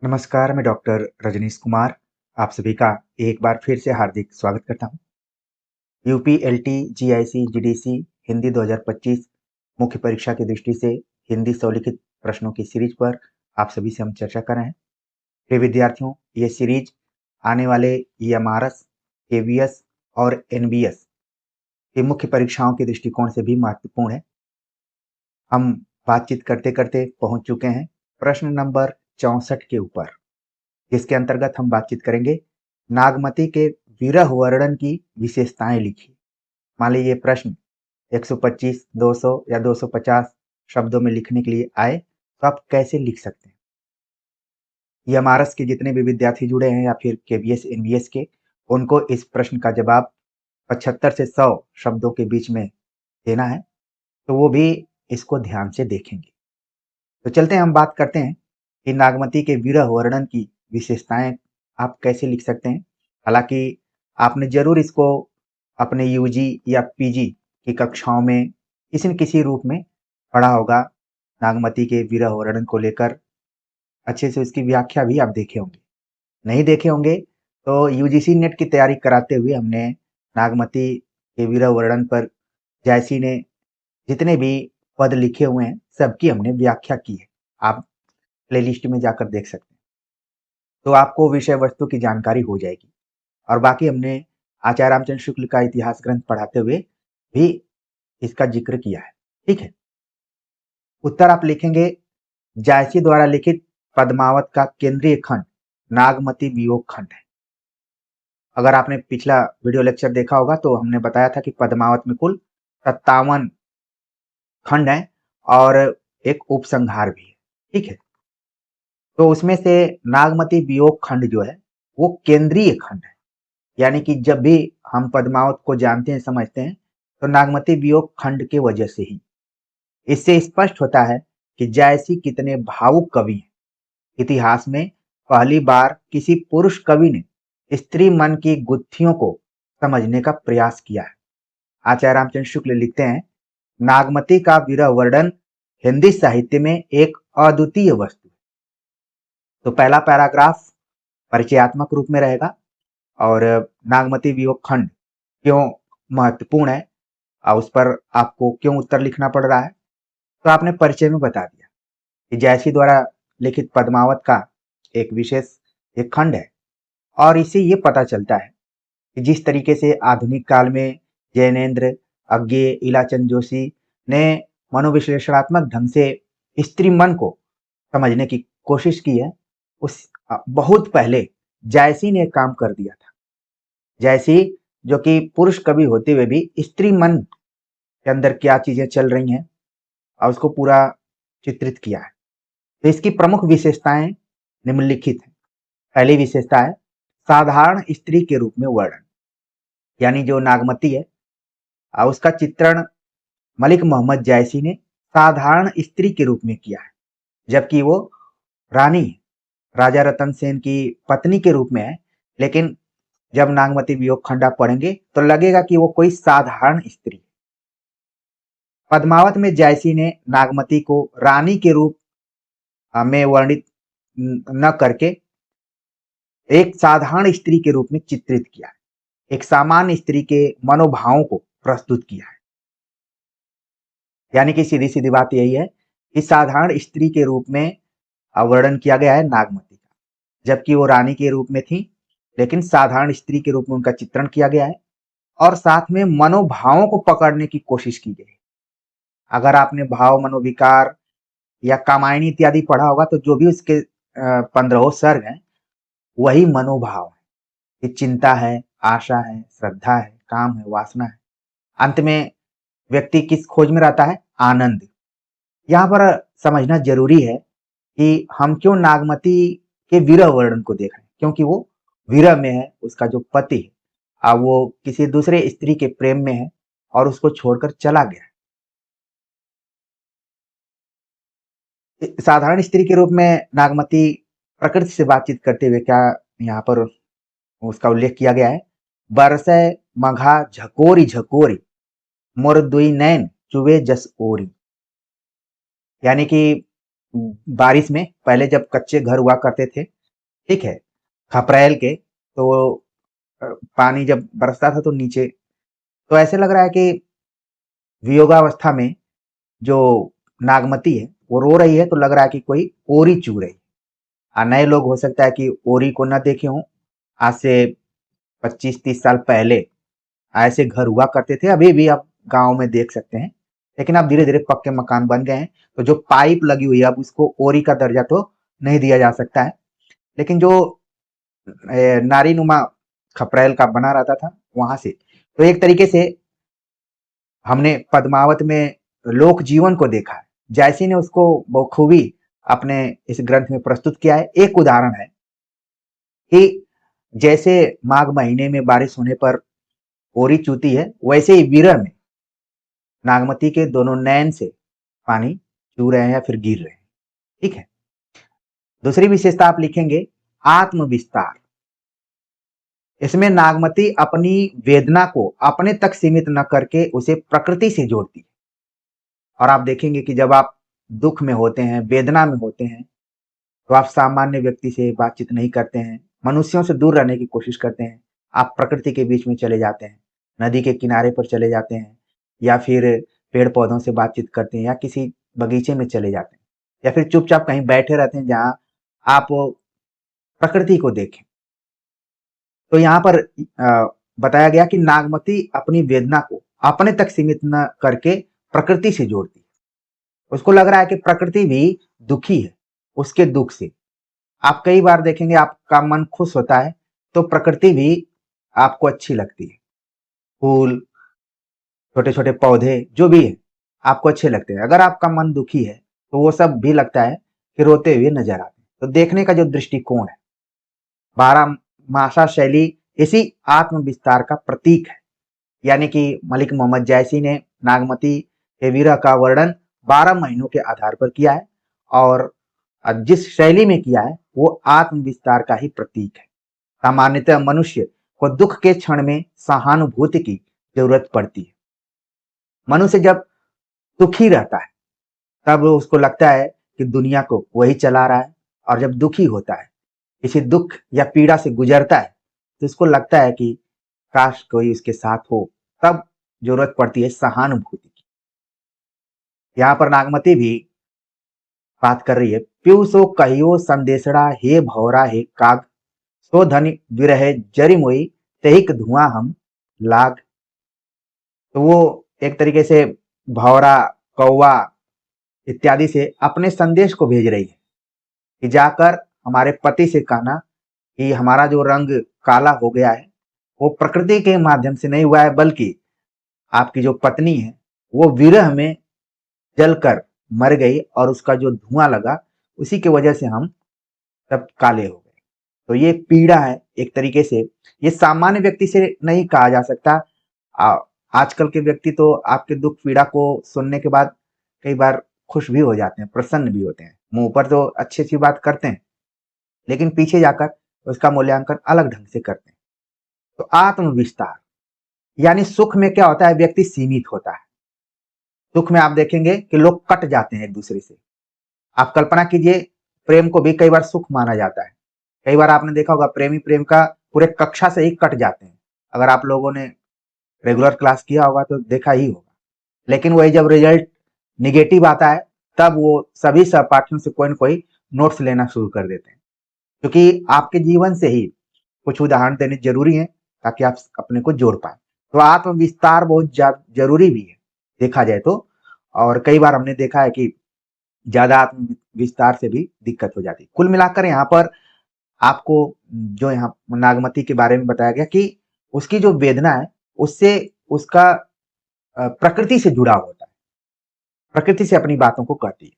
नमस्कार, मैं डॉक्टर रजनीश कुमार आप सभी का एक बार फिर से हार्दिक स्वागत करता हूँ। UP, LT, GIC, GDC Hindi 2025 मुख्य परीक्षा की दृष्टि से हिंदी स्वलिखित प्रश्नों की सीरीज पर आप सभी से हम चर्चा कर रहे हैं। प्रिय विद्यार्थियों, ये सीरीज आने वाले ईएमआरएस, केवीएस और एनबीएस की मुख्य परीक्षाओं के दृष्टिकोण से भी महत्वपूर्ण है। हम बातचीत करते-करते पहुंच चुके हैं प्रश्न नंबर 64 के ऊपर, जिसके अंतर्गत हम बातचीत करेंगे नागमती के विरह वर्णन की विशेषताएं लिखिए। मान लीजिए प्रश्न 125, 200 या 250 शब्दों में लिखने के लिए आए तो आप कैसे लिख सकते हैं। ईएमआरएस के जितने भी विद्यार्थी जुड़े हैं या फिर केवीएस एनबीएस के, उनको इस प्रश्न का जवाब 75 से 100 शब्दों के बीच में देना है, तो वो भी इसको ध्यान से देखेंगे। तो चलते हैं, हम बात करते हैं कि नागमती के विरह वर्णन की विशेषताएं आप कैसे लिख सकते हैं। हालांकि आपने जरूर इसको अपने यूजी या पीजी की कक्षाओं में किसी न किसी रूप में पढ़ा होगा। नागमती के विरह वर्णन को लेकर अच्छे से उसकी व्याख्या भी आप देखे होंगे। नहीं देखे होंगे तो यूजीसी नेट की तैयारी कराते हुए हमने नागमती के विरह वर्णन पर जैसी ने जितने भी पद लिखे हुए हैं सबकी हमने व्याख्या की है। आप प्लेलिस्ट में जाकर देख सकते हैं, तो आपको विषय वस्तु की जानकारी हो जाएगी। और बाकी हमने आचार्य रामचंद्र शुक्ल का इतिहास ग्रंथ पढ़ाते हुए भी इसका जिक्र किया है। ठीक है, उत्तर आप लिखेंगे जायसी द्वारा लिखित पद्मावत का केंद्रीय खंड नागमती वियोग खंड है। अगर आपने पिछला वीडियो लेक्चर देखा होगा तो हमने बताया था कि पद्मावत में कुल 57 खंड है और एक उपसंहार भी है। ठीक है, तो उसमें से नागमती वियोग खंड जो है वो केंद्रीय खंड है। यानी कि जब भी हम पद्मावत को जानते हैं, समझते हैं, तो नागमती वियोग खंड के वजह से ही। इससे स्पष्ट होता है कि जायसी कितने भावुक कवि हैं। इतिहास में पहली बार किसी पुरुष कवि ने स्त्री मन की गुत्थियों को समझने का प्रयास किया है। आचार्य रामचंद्र शुक्ल लिखते हैं, नागमती का विरह वर्णन हिंदी साहित्य में एक अद्वितीय वस्तु है। तो पहला पैराग्राफ परिचयात्मक रूप में रहेगा और नागमती वियोग खंड क्यों महत्वपूर्ण है और उस पर आपको क्यों उत्तर लिखना पड़ रहा है, तो आपने परिचय में बता दिया कि जैसी द्वारा लिखित पद्मावत का एक विशेष एक खंड है। और इससे ये पता चलता है कि जिस तरीके से आधुनिक काल में जैनेन्द्र, अज्ञे, इलाचंद जोशी ने मनोविश्लेषणात्मक ढंग से स्त्री मन को समझने की कोशिश की है, उस बहुत पहले जायसी ने काम कर दिया था। जैसी जो कि पुरुष कवि होते हुए भी स्त्री मन के अंदर क्या चीजें चल रही हैं और उसको पूरा चित्रित किया है। तो इसकी प्रमुख विशेषताएं निम्नलिखित हैं। पहली विशेषता है साधारण स्त्री के रूप में वर्णन। यानी जो नागमती है उसका चित्रण मलिक मोहम्मद जायसी ने साधारण स्त्री के रूप में किया है, जबकि वो रानी राजा रतन सेन की पत्नी के रूप में है। लेकिन जब नागमती वियोग खंड आप पढ़ेंगे तो लगेगा कि वो कोई साधारण स्त्री है। पद्मावत में जायसी ने नागमती को रानी के रूप में वर्णित न करके एक साधारण स्त्री के रूप में चित्रित किया है, एक सामान्य स्त्री के मनोभावों को प्रस्तुत किया है। यानी कि सीधी सीधी बात यही है कि साधारण स्त्री के रूप में वर्णन किया गया है नागमती का, जबकि वो रानी के रूप में थी, लेकिन साधारण स्त्री के रूप में उनका चित्रण किया गया है और साथ में मनोभावों को पकड़ने की कोशिश की गई। अगर आपने भाव, मनोविकार या कामायनी इत्यादि पढ़ा होगा तो जो भी उसके 15 सर्ग हैं वही मनोभाव है कि चिंता है, आशा है, श्रद्धा है, काम है, वासना है। अंत में व्यक्ति किस खोज में रहता है? आनंद। यहाँ पर समझना जरूरी है कि हम क्यों नागमती के विरह वर्णन को देख रहे हैं, क्योंकि वो विरह में है, उसका जो पति है वो किसी दूसरे स्त्री के प्रेम में है और उसको छोड़कर चला गया। साधारण स्त्री के रूप में नागमती प्रकृति से बातचीत करते हुए क्या यहाँ पर उसका उल्लेख किया गया है? बरसै मघा झकोरी झकोरी मोर दुई नैन चुवे जस ओरी। यानी कि बारिश में पहले जब कच्चे घर हुआ करते थे, ठीक है, खपरेल के, तो पानी जब बरसता था तो नीचे, तो ऐसे लग रहा है कि वियोगावस्था में जो नागमती है वो रो रही है, तो लग रहा है कि कोई ओरी चू रही है। नए लोग हो सकता है कि ओरी को न देखे हों। आज से 25-30 साल पहले ऐसे घर हुआ करते थे, अभी भी आप गांव में देख सकते हैं, लेकिन अब धीरे धीरे पक्के मकान बन गए हैं, तो जो पाइप लगी हुई है अब उसको ओरी का दर्जा तो नहीं दिया जा सकता है, लेकिन जो नारी नुमा खपरेल का बना रहता था वहां से, तो एक तरीके से हमने पद्मावत में लोक जीवन को देखा है। जैसी ने उसको बखूबी अपने इस ग्रंथ में प्रस्तुत किया है। एक उदाहरण है कि जैसे माघ महीने में बारिश होने पर ओरी चूती है, वैसे ही विरह में नागमती के दोनों नैन से पानी चू रहे हैं या फिर गिर रहे हैं, ठीक है। दूसरी विशेषता आप लिखेंगे आत्म विस्तार। इसमें नागमती अपनी वेदना को अपने तक सीमित न करके उसे प्रकृति से जोड़ती है। और आप देखेंगे कि जब आप दुख में होते हैं, वेदना में होते हैं, तो आप सामान्य व्यक्ति से बातचीत नहीं करते हैं, मनुष्यों से दूर रहने की कोशिश करते हैं। आप प्रकृति के बीच में चले जाते हैं, नदी के किनारे पर चले जाते हैं, या फिर पेड़ पौधों से बातचीत करते हैं, या किसी बगीचे में चले जाते हैं, या फिर चुपचाप कहीं बैठे रहते हैं जहां आप प्रकृति को देखें। तो यहाँ पर बताया गया कि नागमती अपनी वेदना को अपने तक सीमित न करके प्रकृति से जोड़ती है। उसको लग रहा है कि प्रकृति भी दुखी है उसके दुख से। आप कई बार देखेंगे आपका मन खुश होता है तो प्रकृति भी आपको अच्छी लगती है। फूल, छोटे छोटे पौधे जो भी है आपको अच्छे लगते हैं। अगर आपका मन दुखी है तो वो सब भी लगता है कि रोते हुए नजर आते हैं। तो देखने का जो दृष्टिकोण है, बारह मासा शैली इसी आत्म विस्तार का प्रतीक है। यानी कि मलिक मोहम्मद जैसी ने नागमती के विरह का वर्णन 12 महीनों के आधार पर किया है, और जिस शैली में किया है वो आत्म विस्तार का ही प्रतीक है। सामान्यतः मनुष्य को दुख के क्षण में सहानुभूति की जरूरत पड़ती है। मनुष्य जब दुखी रहता है तब उसको लगता है कि दुनिया को वही चला रहा है, और जब दुखी होता है, किसी दुख या पीड़ा से गुजरता है, तो उसको लगता है कि काश कोई उसके साथ हो। तब जरूरत पड़ती है सहानुभूति की। यहाँ पर नागमती भी बात कर रही है, प्यू सो कहियो संदेशड़ा हे भौरा हे काग, सो धन विरह जरी मोई तेहिक धुआं हम लाग। तो वो एक तरीके से भौरा, कौवा इत्यादि से अपने संदेश को भेज रही है कि जाकर हमारे पति से कहना कि हमारा जो रंग काला हो गया है वो प्रकृति के माध्यम से नहीं हुआ है, बल्कि आपकी जो पत्नी है वो विरह में जलकर मर गई, और उसका जो धुआं लगा उसी की वजह से हम सब काले हो गए। तो ये पीड़ा है एक तरीके से, ये सामान्य व्यक्ति से नहीं कहा जा सकता। आजकल के व्यक्ति तो आपके दुख पीड़ा को सुनने के बाद कई बार खुश भी हो जाते हैं, प्रसन्न भी होते हैं, मुंह पर तो अच्छी अच्छी बात करते हैं, लेकिन पीछे जाकर उसका मूल्यांकन अलग ढंग से करते हैं। तो आत्म विस्तार यानी सुख में क्या होता है, व्यक्ति सीमित होता है। सुख में आप देखेंगे कि लोग कट जाते हैं एक दूसरे से। आप कल्पना कीजिए, प्रेम को भी कई बार सुख माना जाता है। कई बार आपने देखा होगा प्रेमी प्रेम का पूरे कक्षा से ही कट जाते हैं। अगर आप लोगों ने रेगुलर क्लास किया होगा तो देखा ही होगा। लेकिन वही जब रिजल्ट निगेटिव आता है तब वो सभी सहपाठियों से कोई न कोई नोट्स लेना शुरू कर देते हैं, क्योंकि आपके जीवन से ही कुछ उदाहरण देने जरूरी है ताकि आप अपने को जोड़ पाए। तो आत्म विस्तार बहुत जरूरी भी है देखा जाए तो। और कई बार हमने देखा है कि ज्यादा आत्म विस्तार से भी दिक्कत हो जाती है। कुल मिलाकर यहाँ पर आपको जो यहाँ नागमती के बारे में बताया गया कि उसकी जो वेदना है उससे उसका प्रकृति से जुड़ा होता है, प्रकृति से अपनी बातों को कहती है,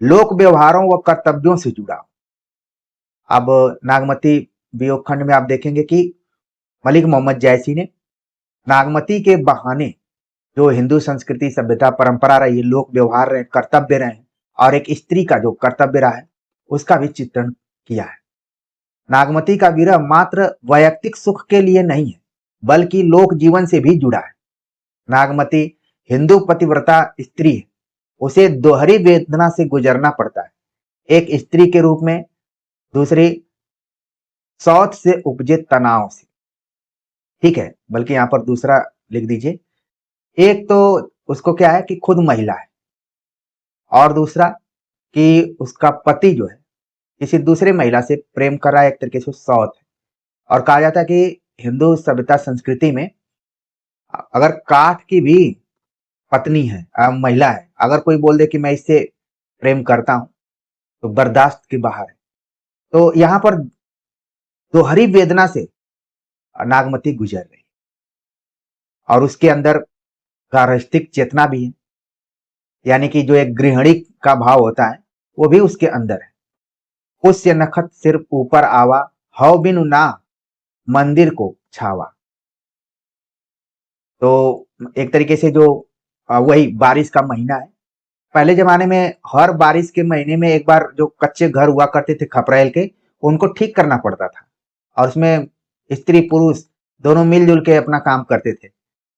लोक व्यवहारों व कर्तव्यों से जुड़ा। अब नागमती वियोग खंड में आप देखेंगे कि मलिक मोहम्मद जैसी ने नागमती के बहाने जो हिंदू संस्कृति, सभ्यता, परंपरा रही है, लोक व्यवहार रहे, कर्तव्य रहे, और एक स्त्री का जो कर्तव्य रहा है उसका भी चित्रण किया है। नागमती का विरह मात्र वैयक्तिक सुख के लिए नहीं है, बल्कि लोक जीवन से भी जुड़ा है। नागमती हिंदू पतिव्रता स्त्री है उसे दोहरी वेदना से गुजरना पड़ता है, एक स्त्री के रूप में, दूसरी शौच से उपजे तनाव से। ठीक है, बल्कि यहाँ पर दूसरा लिख दीजिए। एक तो उसको क्या है कि खुद महिला है, और दूसरा कि उसका पति जो है किसी दूसरे महिला से प्रेम कर रहा है, एक तरीके से शौच है। और कहा जाता है कि हिंदू सभ्यता संस्कृति में अगर काठ की भी पत्नी है, महिला है, अगर कोई बोल दे कि मैं इससे प्रेम करता हूं, तो बर्दाश्त के बाहर है। तो यहाँ पर दोहरी वेदना से नागमती गुजर रही, और उसके अंदर गार्हस्थ्यिक चेतना भी है, यानी कि जो एक गृहिणी का भाव होता है वो भी उसके अंदर है। पुष्य नखत सिर ऊपर आवा, हव बिनु ना मंदिर को छावा। तो एक तरीके से जो वही बारिश का महीना है। पहले जमाने में हर बारिश के महीने में एक बार जो कच्चे घर हुआ करते थे खपरेल के, उनको ठीक करना पड़ता था, और उसमें स्त्री पुरुष दोनों मिलजुल के अपना काम करते थे।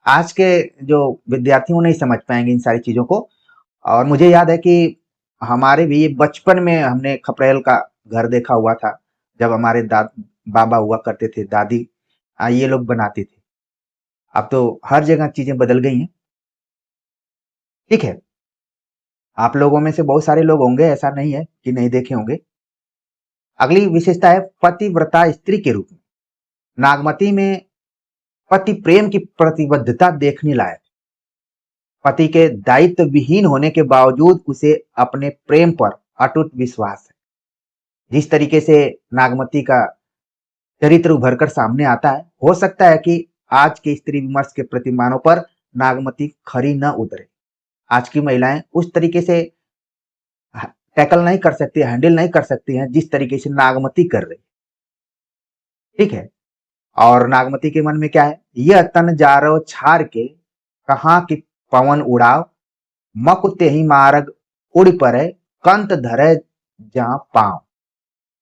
आज के जो विद्यार्थी वो नहीं समझ पाएंगे इन सारी चीजों को। और मुझे याद है कि हमारे भी बचपन में हमने खपरेल का घर देखा हुआ था, जब हमारे बाबा हुआ करते थे, दादी, ये लोग बनाते थे। अब तो हर जगह चीजें बदल गई हैं। ठीक है, आप लोगों में से बहुत सारे लोग होंगे, ऐसा नहीं है कि नहीं देखे होंगे। अगली विशेषता है पतिव्रता स्त्री के रूप में। नागमती में पति प्रेम की प्रतिबद्धता देखने लायक। पति के दायित्व विहीन होने के बावजूद उसे अपने प्रेम पर अटूट विश्वास है। जिस तरीके से नागमती का चरित्र उभर कर सामने आता है, हो सकता है कि आज के स्त्री विमर्श के प्रतिमानों पर नागमती खरी न उतरे। आज की महिलाएं उस तरीके से टैकल नहीं कर सकती, हैंडल नहीं कर सकती हैं जिस तरीके से नागमती कर रही। ठीक है, और नागमती के मन में क्या है, यह तन जारो छार के कहाँ की पवन उड़ाव, मकुते ही मार्ग उड़ पड़े कंत धरे जहां पांव।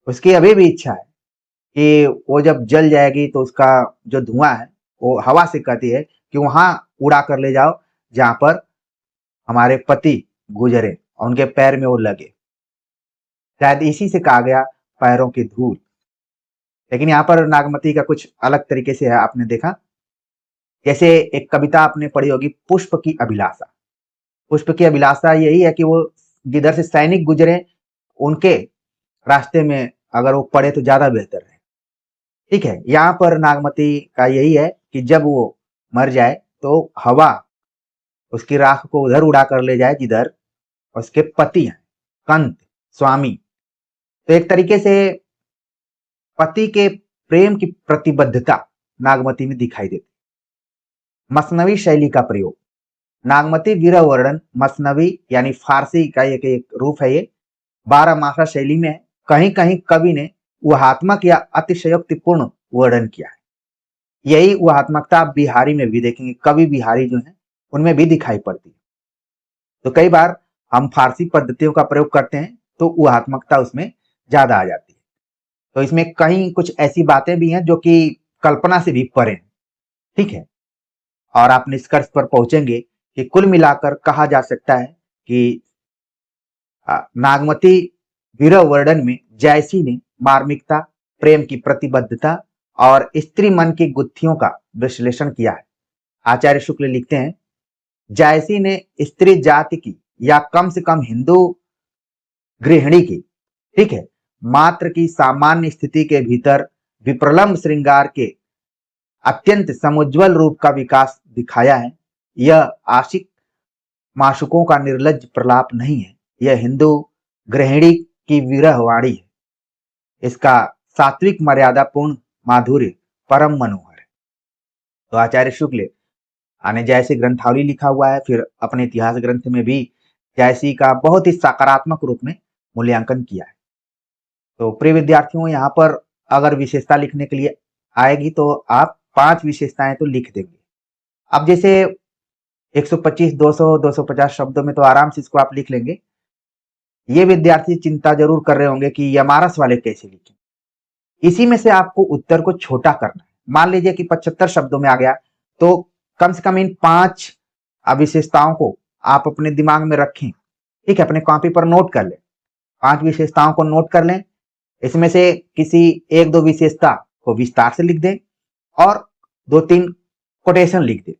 उसकी अभी भी इच्छा है कि वो जब जल जाएगी तो उसका जो धुआं है वो हवा से कहती है कि वहां उड़ा कर ले जाओ जहां पर हमारे पति गुजरे और उनके पैर में वो लगे। शायद इसी से कहा गया पैरों की धूल। लेकिन यहाँ पर नागमती का कुछ अलग तरीके से है, आपने देखा। जैसे एक कविता आपने पढ़ी होगी, पुष्प की अभिलाषा। पुष्प की अभिलाषा यही है कि वो जिधर से सैनिक गुजरे उनके रास्ते में अगर वो पड़े तो ज्यादा बेहतर है। ठीक है, यहाँ पर नागमती का यही है कि जब वो मर जाए तो हवा उसकी राख को उधर उड़ा कर ले जाए जिधर उसके पति हैं, कंत, स्वामी। तो एक तरीके से पति के प्रेम की प्रतिबद्धता नागमती में दिखाई देती। मसनवी शैली का प्रयोग। नागमती विरह वर्णन मसनवी यानी फारसी का एक रूप है। ये 12 मासा शैली में है। कहीं कहीं कवि ने ऊहात्मक या अतिशयोक्तिपूर्ण वर्णन किया है। यही ऊहात्मकता आप बिहारी में भी देखेंगे, कवि बिहारी जो है उनमें भी दिखाई पड़ती है। तो कई बार हम फारसी पद्धतियों का प्रयोग करते हैं तो ऊहात्मकता उसमें ज्यादा आ जाती है। तो इसमें कहीं कुछ ऐसी बातें भी हैं जो कि कल्पना से भी परे हैं। ठीक है, और आप निष्कर्ष पर पहुंचेंगे कि कुल मिलाकर कहा जा सकता है कि नागमती विरह वर्णन में जायसी ने मार्मिकता, प्रेम की प्रतिबद्धता और स्त्री मन की गुत्थियों का विश्लेषण किया है। आचार्य शुक्ल लिखते हैं, जायसी ने स्त्री जाति की या कम से कम हिंदू गृहिणी की, ठीक है, मात्र की सामान्य स्थिति के भीतर विप्रलंब श्रृंगार के अत्यंत समुज्वल रूप का विकास दिखाया है। यह आशिक माशुकों का निर्लज्ज प्रलाप नहीं है, यह हिंदू गृहिणी की विरह वाणी है। इसका सात्विक मर्यादापूर्ण माधुर्य परम मनोहर है। तो आचार्य शुक्ल ने जायसी ग्रंथावली लिखा हुआ है, फिर अपने इतिहास ग्रंथ में भी जायसी का बहुत ही सकारात्मक रूप में मूल्यांकन किया है। तो प्रिय विद्यार्थियों, यहाँ पर अगर विशेषता लिखने के लिए आएगी तो आप 5 विशेषताएं तो लिख देंगे। अब जैसे 125, 200, 250 शब्दों में तो आराम से इसको आप लिख लेंगे। ये विद्यार्थी चिंता जरूर कर रहे होंगे कि यमारस वाले कैसे लिखें। इसी में से आपको उत्तर को छोटा करना है। मान लीजिए कि 75 शब्दों में आ गया, तो कम से कम इन 5 विशेषताओं को आप अपने दिमाग में रखें ठीक है, अपने कॉपी पर नोट कर लें। 5 विशेषताओं को नोट कर लें। इसमें से किसी 1-2 विशेषता को विस्तार से लिख दें और 2-3 कोटेशन लिख दें।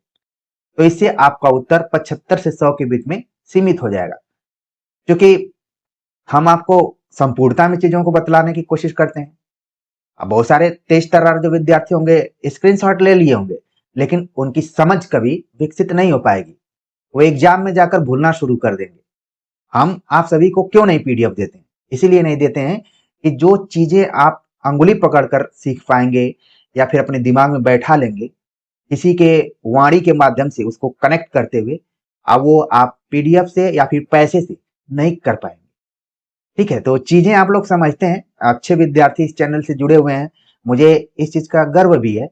तो इससे आपका उत्तर 75 से 100 के बीच में सीमित हो जाएगा। क्योंकि हम आपको संपूर्णता में चीजों को बतलाने की कोशिश करते हैं। अब बहुत सारे तेज तर्रार जो विद्यार्थी होंगे स्क्रीनशॉट ले लिए होंगे, लेकिन उनकी समझ कभी विकसित नहीं हो पाएगी। वो एग्जाम में जाकर भूलना शुरू कर देंगे। हम आप सभी को क्यों नहीं पीडीएफ देते हैं? इसीलिए नहीं देते हैं कि जो चीजें आप अंगुली पकड़कर सीख पाएंगे या फिर अपने दिमाग में बैठा लेंगे, किसी के वाणी के माध्यम से उसको कनेक्ट करते हुए, अब वो आप पीडीएफ से या फिर पैसे से नहीं कर पाएंगे। ठीक है, तो चीजें आप लोग समझते हैं, अच्छे विद्यार्थी इस चैनल से जुड़े हुए हैं, मुझे इस चीज का गर्व भी है।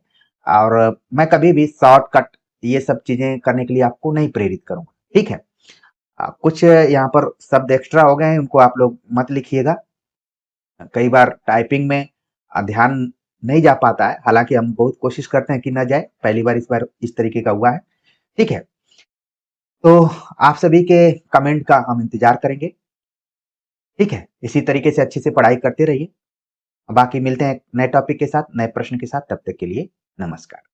और मैं कभी भी शॉर्टकट ये सब चीजें करने के लिए आपको नहीं प्रेरित करूंगा। ठीक है, कुछ यहाँ पर शब्द एक्स्ट्रा हो गए हैं, उनको आप लोग मत लिखिएगा। कई बार टाइपिंग में ध्यान नहीं जा पाता है, हालांकि हम बहुत कोशिश करते हैं कि ना जाए। पहली बार इस बार इस तरीके का हुआ है। ठीक है, तो आप सभी के कमेंट का हम इंतजार करेंगे। ठीक है, इसी तरीके से अच्छे से पढ़ाई करते रहिए। बाकी मिलते हैं नए टॉपिक के साथ, नए प्रश्न के साथ। तब तक के लिए नमस्कार।